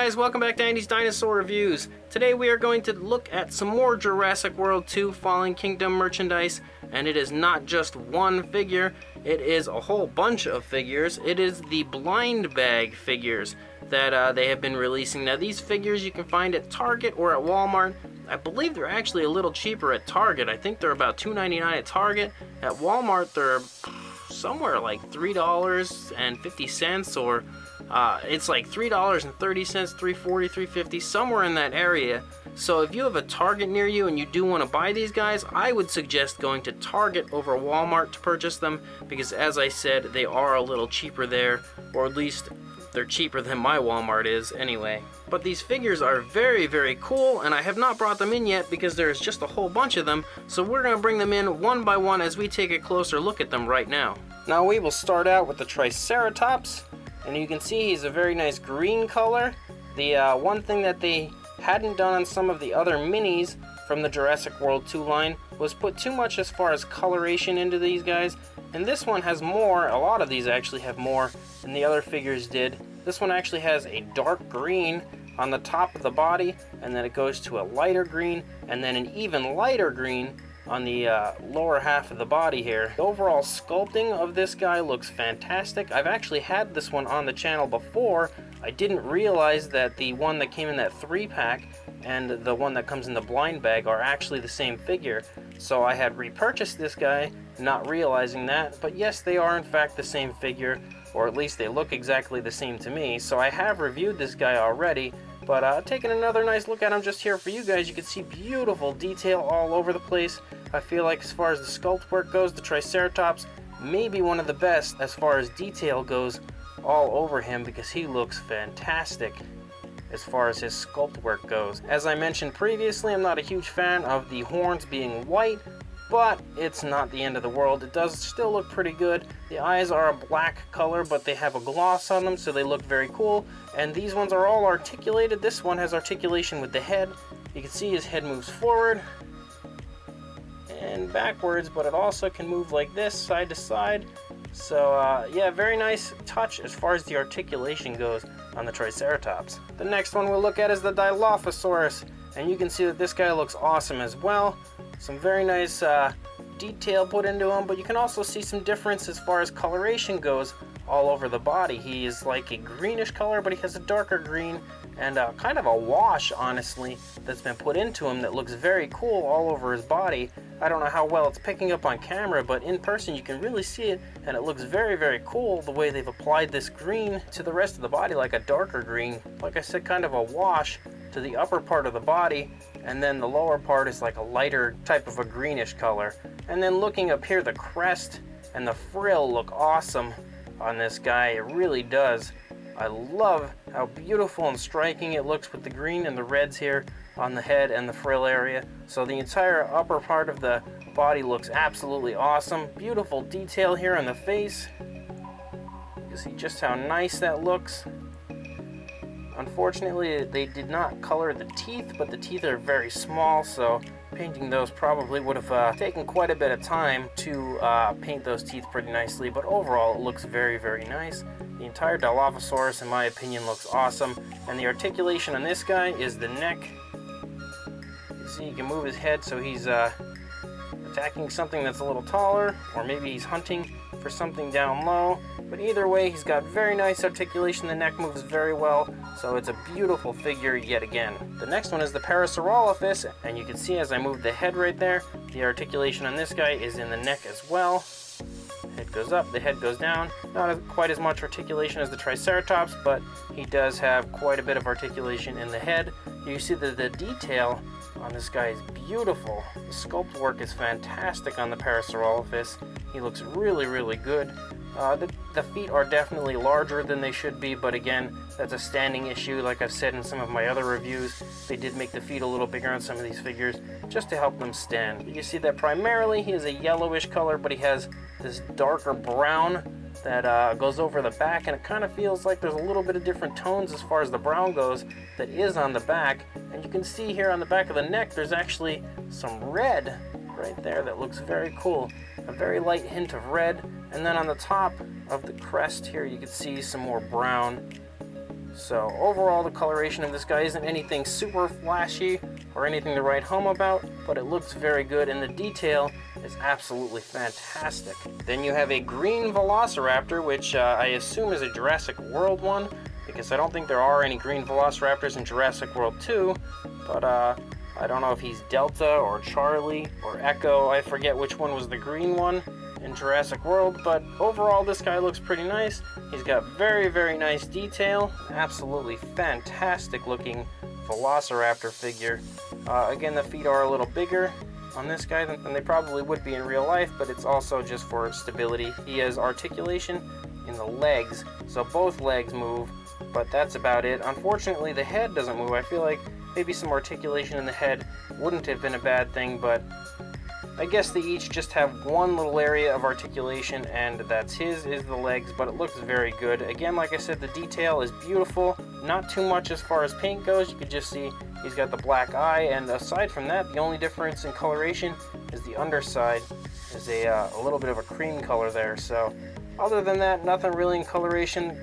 guys, welcome back to Andy's Dinosaur Reviews. Today we are going to look at some more Jurassic World 2 Fallen Kingdom merchandise, and it is not just one figure, it is a whole bunch of figures. It is the blind bag figures that they have been releasing. Now these figures you can find at Target or at Walmart. I believe they're actually a little cheaper at Target. I think they're about $2.99 at Target. At Walmart they're somewhere like $3.50 or it's like $3.30, $3.40, $3.50, somewhere in that area. So if you have a Target near you and you do want to buy these guys, I would suggest going to Target over Walmart to purchase them, because as I said, they are a little cheaper there, or at least they're cheaper than my Walmart is anyway. But these figures are very, very cool, and I have not brought them in yet because there's just a whole bunch of them, so we're going to bring them in one by one as we take a closer look at them right now. Now we will start out with the Triceratops, and you can see he's a very nice green color. The one thing that they hadn't done on some of the other minis from the Jurassic World 2 line was put too much as far as coloration into these guys, and this one has more. A lot of these actually have more than the other figures did. This one actually has a dark green on the top of the body, and then it goes to a lighter green, and then an even lighter green on the lower half of the body here. The overall sculpting of this guy looks fantastic. I've actually had this one on the channel before. I didn't realize that the one that came in that 3-pack and the one that comes in the blind bag are actually the same figure. So I had repurchased this guy, not realizing that, but yes, they are in fact the same figure, or at least they look exactly the same to me. So I have reviewed this guy already, but taking another nice look at him just here for you guys, you can see beautiful detail all over the place. I feel like as far as the sculpt work goes, the Triceratops may be one of the best as far as detail goes all over him, because he looks fantastic as far as his sculpt work goes. As I mentioned previously, I'm not a huge fan of the horns being white, but it's not the end of the world. It does still look pretty good. The eyes are a black color, but they have a gloss on them, so they look very cool. And these ones are all articulated. This one has articulation with the head. You can see his head moves forward and backwards, but it also can move like this, side to side. So yeah, very nice touch as far as the articulation goes on the Triceratops. The next one we'll look at is the Dilophosaurus, and you can see that this guy looks awesome as well. Some very nice detail put into him, but you can also see some difference as far as coloration goes all over the body. He is like a greenish color, but he has a darker green and kind of a wash, honestly, that's been put into him that looks very cool all over his body. I don't know how well it's picking up on camera, but in person you can really see it, and it looks very, very cool the way they've applied this green to the rest of the body, like a darker green. Like I said, kind of a wash to the upper part of the body, and then the lower part is like a lighter type of a greenish color. And then looking up here, the crest and the frill look awesome on this guy. It really does. I love how beautiful and striking it looks with the green and the reds here on the head and the frill area. So the entire upper part of the body looks absolutely awesome. Beautiful detail here on the face. You see just how nice that looks. Unfortunately, they did not color the teeth, but the teeth are very small, so painting those probably would have taken quite a bit of time to paint those teeth pretty nicely, but overall it looks very, very nice. The entire Dilophosaurus, in my opinion, looks awesome, and the articulation on this guy is the neck. You see, he can move his head, so he's attacking something that's a little taller, or maybe he's hunting for something down low. But either way, he's got very nice articulation. The neck moves very well, so it's a beautiful figure yet again. The next one is the Parasaurolophus, and you can see as I move the head right there, the articulation on this guy is in the neck as well. Head goes up, the head goes down. Not quite as much articulation as the Triceratops, but he does have quite a bit of articulation in the head. You see that the detail on this guy is beautiful. The sculpt work is fantastic on the Parasaurolophus. He looks really, really good. The feet are definitely larger than they should be, but again, that's a standing issue. Like I've said in some of my other reviews, they did make the feet a little bigger on some of these figures just to help them stand. But you see that primarily he is a yellowish color, but he has this darker brown that goes over the back, and it kind of feels like there's a little bit of different tones as far as the brown goes that is on the back. And you can see here on the back of the neck there's actually some red right there that looks very cool. A very light hint of red, and then on the top of the crest here you can see some more brown. So overall, the coloration of this guy isn't anything super flashy or anything to write home about, but it looks very good, and the detail is absolutely fantastic. Then you have a green Velociraptor, which I assume is a Jurassic World one, because I don't think there are any green Velociraptors in Jurassic World 2, but I don't know if he's Delta or Charlie or Echo. I forget which one was the green one in Jurassic World, but overall this guy looks pretty nice. He's got very, very nice detail. Absolutely fantastic looking Velociraptor figure. Again, the feet are a little bigger on this guy than they probably would be in real life, but it's also just for stability. He has articulation in the legs, so both legs move, but that's about it. Unfortunately, the head doesn't move. I feel like maybe some articulation in the head wouldn't have been a bad thing, but I guess they each just have one little area of articulation, and that's his, is the legs, but it looks very good. Again, like I said, the detail is beautiful. Not too much as far as paint goes. You can just see he's got the black eye, and aside from that, the only difference in coloration is the underside is a little bit of a cream color there. So other than that, nothing really in coloration,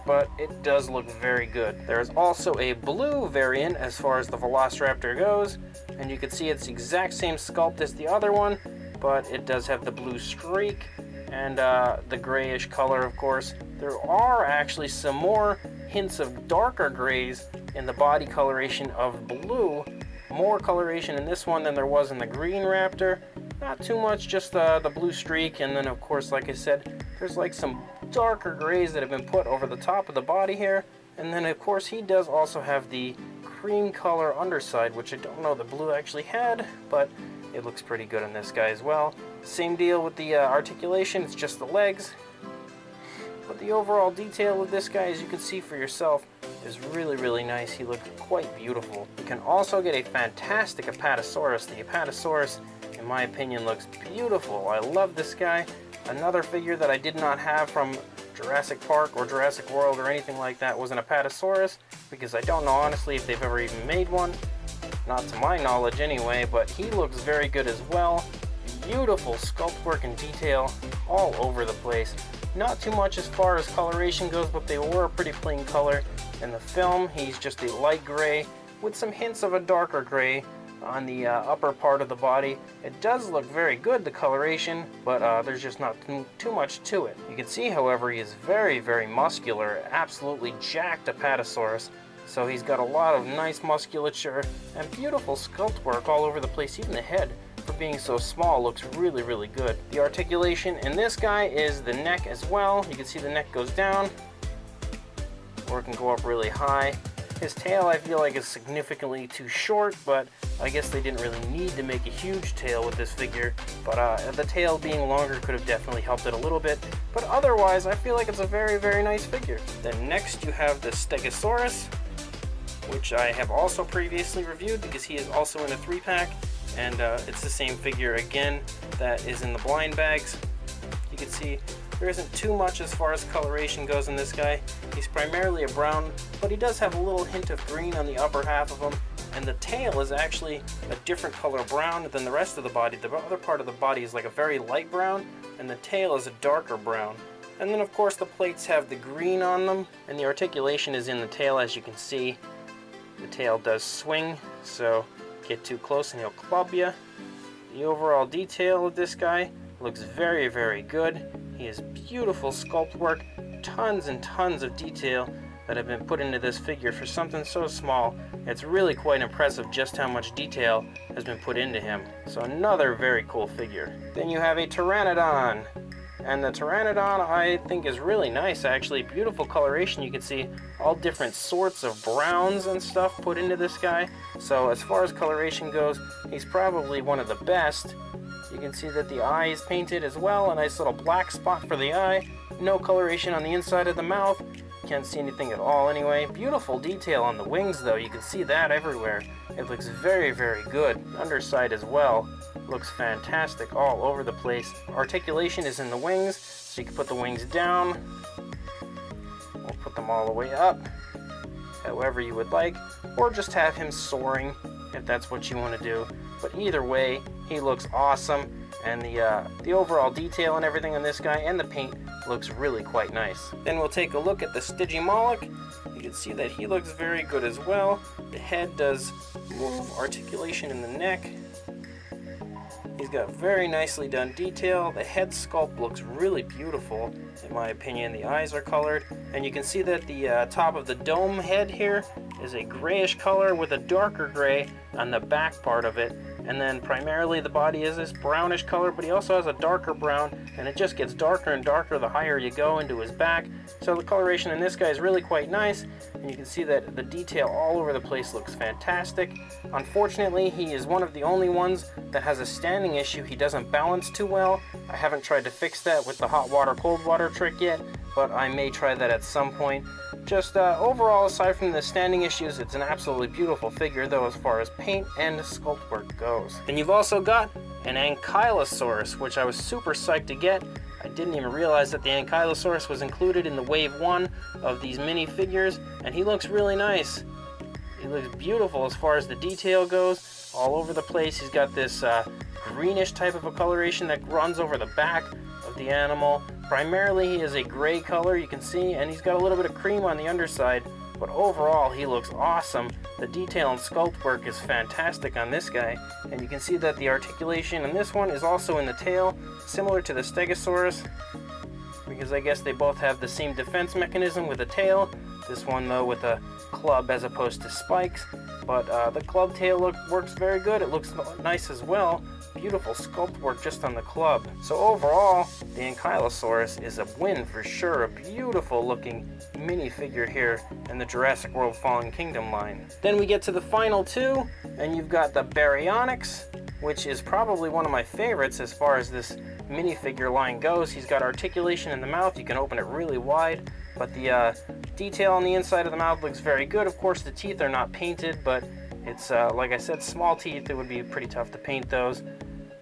but it does look very good. There is also a blue variant as far as the Velociraptor goes, and you can see it's the exact same sculpt as the other one, but it does have the blue streak and the grayish color, of course. There are actually some more hints of darker grays in the body coloration of blue. More coloration in this one than there was in the green Raptor. Not too much, just the blue streak, and then of course, like I said, there's like some darker grays that have been put over the top of the body here. And then of course he does also have the cream color underside, which I don't know the blue actually had, but it looks pretty good on this guy as well. Same deal with the articulation, it's just the legs. But the overall detail of this guy, as you can see for yourself, is really, really nice. He looks quite beautiful. You can also get a fantastic Apatosaurus. The Apatosaurus, in my opinion, looks beautiful. I love this guy. Another figure that I did not have from Jurassic Park or Jurassic World or anything like that was an Apatosaurus, because I don't know honestly if they've ever even made one. Not to my knowledge anyway, but he looks very good as well. Beautiful sculpt work and detail all over the place. Not too much as far as coloration goes, but they were a pretty plain color. In the film, he's just a light gray with some hints of a darker gray on the upper part of the body. It does look very good, the coloration, but there's just not too much to it. You can see, however, he is very, very muscular, absolutely jacked Apatosaurus. So he's got a lot of nice musculature and beautiful sculpt work all over the place. Even the head, for being so small, looks really, really good. The articulation in this guy is the neck as well. You can see the neck goes down, or it can go up really high. His tail, I feel like, is significantly too short, but I guess they didn't really need to make a huge tail with this figure. But the tail being longer could have definitely helped it a little bit. But otherwise, I feel like it's a very, very nice figure. Then next you have the Stegosaurus, which I have also previously reviewed because he is also in a 3-pack. And it's the same figure again that is in the blind bags. You can see there isn't too much as far as coloration goes in this guy. He's primarily a brown, but he does have a little hint of green on the upper half of him. And the tail is actually a different color brown than the rest of the body. The other part of the body is like a very light brown, and the tail is a darker brown. And then of course the plates have the green on them, and the articulation is in the tail, as you can see. The tail does swing, so get too close and he'll club you. The overall detail of this guy looks very, very good. He has beautiful sculpt work, tons and tons of detail that have been put into this figure for something so small. It's really quite impressive just how much detail has been put into him. So another very cool figure. Then you have a Pteranodon. And the Pteranodon, I think, is really nice, actually. Beautiful coloration. You can see all different sorts of browns and stuff put into this guy. So as far as coloration goes, he's probably one of the best. You can see that the eye is painted as well. A nice little black spot for the eye. No coloration on the inside of the mouth. Can't see anything at all anyway. Beautiful detail on the wings, though. You can see that everywhere. It looks very, very good. Underside as well. Looks fantastic all over the place. Articulation is in the wings, so you can put the wings down. We'll put them all the way up, however you would like, or just have him soaring if that's what you want to do. But either way, he looks awesome, and the overall detail and everything on this guy and the paint looks really quite nice. Then we'll take a look at the Stygimoloch. You You can see that he looks very good as well. The head does move, articulation in the neck. He's got very nicely done detail. The head sculpt looks really beautiful, in my opinion. The eyes are colored, and you can see that the top of the dome head here is a grayish color with a darker gray on the back part of it. And then primarily the body is this brownish color, but he also has a darker brown, and it just gets darker and darker the higher you go into his back. So the coloration in this guy is really quite nice, and you can see that the detail all over the place looks fantastic. Unfortunately, he is one of the only ones that has a standing issue. He doesn't balance too well. I haven't tried to fix that with the hot water, cold water trick yet, but I may try that at some point. Just overall, aside from the standing issues, it's an absolutely beautiful figure, though, as far as paint and sculpt work goes. And you've also got an Ankylosaurus, which I was super psyched to get. I didn't even realize that the Ankylosaurus was included in the wave 1 of these mini figures, and he looks really nice. He looks beautiful as far as the detail goes, all over the place. He's got this greenish type of a coloration that runs over the back of the animal. Primarily he is a gray color, you can see, and he's got a little bit of cream on the underside, but overall he looks awesome. The detail and sculpt work is fantastic on this guy, and you can see that the articulation in this one is also in the tail, similar to the Stegosaurus, because I guess they both have the same defense mechanism with a tail. This one, though, with a club as opposed to spikes, but the club tail works very good. It looks nice as well. Beautiful sculpt work just on the club. So overall, the Ankylosaurus is a win for sure. A beautiful looking minifigure here in the Jurassic World Fallen Kingdom line. Then we get to the final two, and you've got the Baryonyx, which is probably one of my favorites as far as this minifigure line goes. He's got articulation in the mouth. You can open it really wide, but the detail on the inside of the mouth looks very good. Of course, the teeth are not painted, but it's, like I said, small teeth. It would be pretty tough to paint those.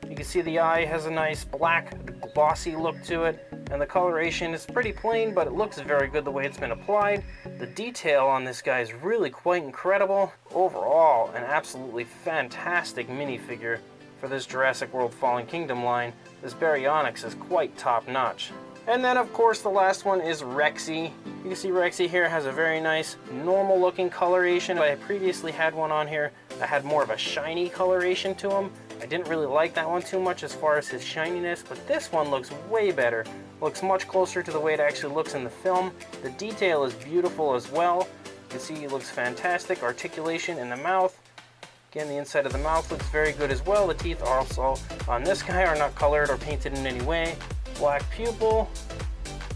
You can see the eye has a nice black, glossy look to it, and the coloration is pretty plain, but it looks very good the way it's been applied. The detail on this guy is really quite incredible. Overall, an absolutely fantastic minifigure for this Jurassic World Fallen Kingdom line. This Baryonyx is quite top-notch. And then, of course, the last one is Rexy. You can see Rexy here has a very nice, normal-looking coloration. I previously had one on here that had more of a shiny coloration to him. I didn't really like that one too much as far as his shininess, but this one looks way better. Looks much closer to the way it actually looks in the film. The detail is beautiful as well. You can see he looks fantastic. Articulation in the mouth. Again, the inside of the mouth looks very good as well. The teeth also on this guy are not colored or painted in any way. Black pupil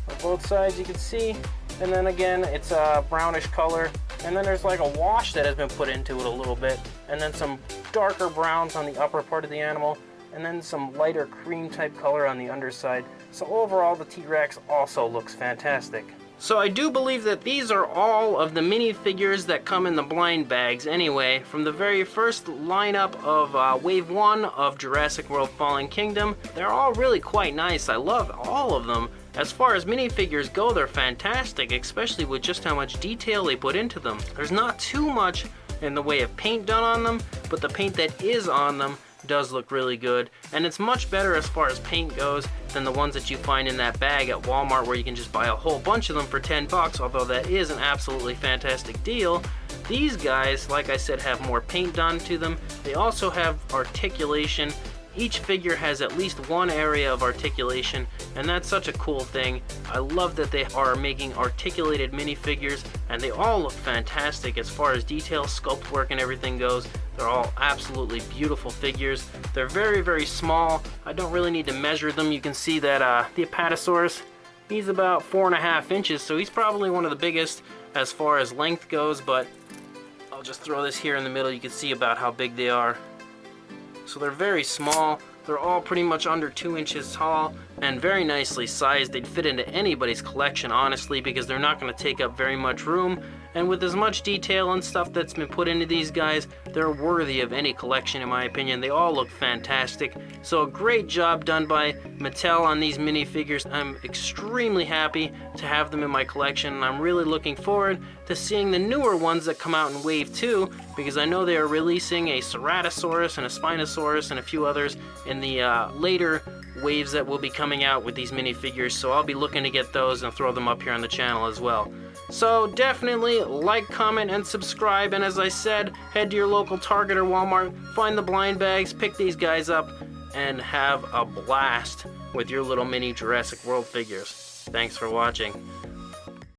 on both sides, you can see. And then again, it's a brownish color. And then there's like a wash that has been put into it a little bit. And then some darker browns on the upper part of the animal. And then some lighter cream type color on the underside. So overall, the T-Rex also looks fantastic. So I do believe that these are all of the minifigures that come in the blind bags anyway. From the very first lineup of Wave 1 of Jurassic World Fallen Kingdom, they're all really quite nice. I love all of them. As far as minifigures go, they're fantastic, especially with just how much detail they put into them. There's not too much in the way of paint done on them, but the paint that is on them does look really good, and it's much better as far as paint goes than the ones that you find in that bag at Walmart where you can just buy a whole bunch of them for 10 bucks, although that is an absolutely fantastic deal. These guys, like I said, have more paint done to them. They also have articulation. Each figure has at least one area of articulation, and that's such a cool thing. I love that they are making articulated minifigures, and they all look fantastic as far as detail, sculpt work, and everything goes. They're all absolutely beautiful figures. They're very, very small. I don't really need to measure them. You can see that the Apatosaurus, he's about 4.5 inches, so he's probably one of the biggest as far as length goes, but I'll just throw this here in the middle. You can see about how big they are. So they're very small. They're all pretty much under 2 inches tall and very nicely sized. They'd fit into anybody's collection, honestly, because they're not going to take up very much room. And with as much detail and stuff that's been put into these guys, they're worthy of any collection, in my opinion. They all look fantastic. So a great job done by Mattel on these minifigures. I'm extremely happy to have them in my collection, and I'm really looking forward to seeing the newer ones that come out in Wave 2, because I know they are releasing a Ceratosaurus and a Spinosaurus and a few others in the later waves that will be coming out with these minifigures, so I'll be looking to get those and throw them up here on the channel as well. So definitely like, comment, and subscribe. And as I said, head to your local Target or Walmart, find the blind bags, pick these guys up, and have a blast with your little mini Jurassic World figures. Thanks for watching.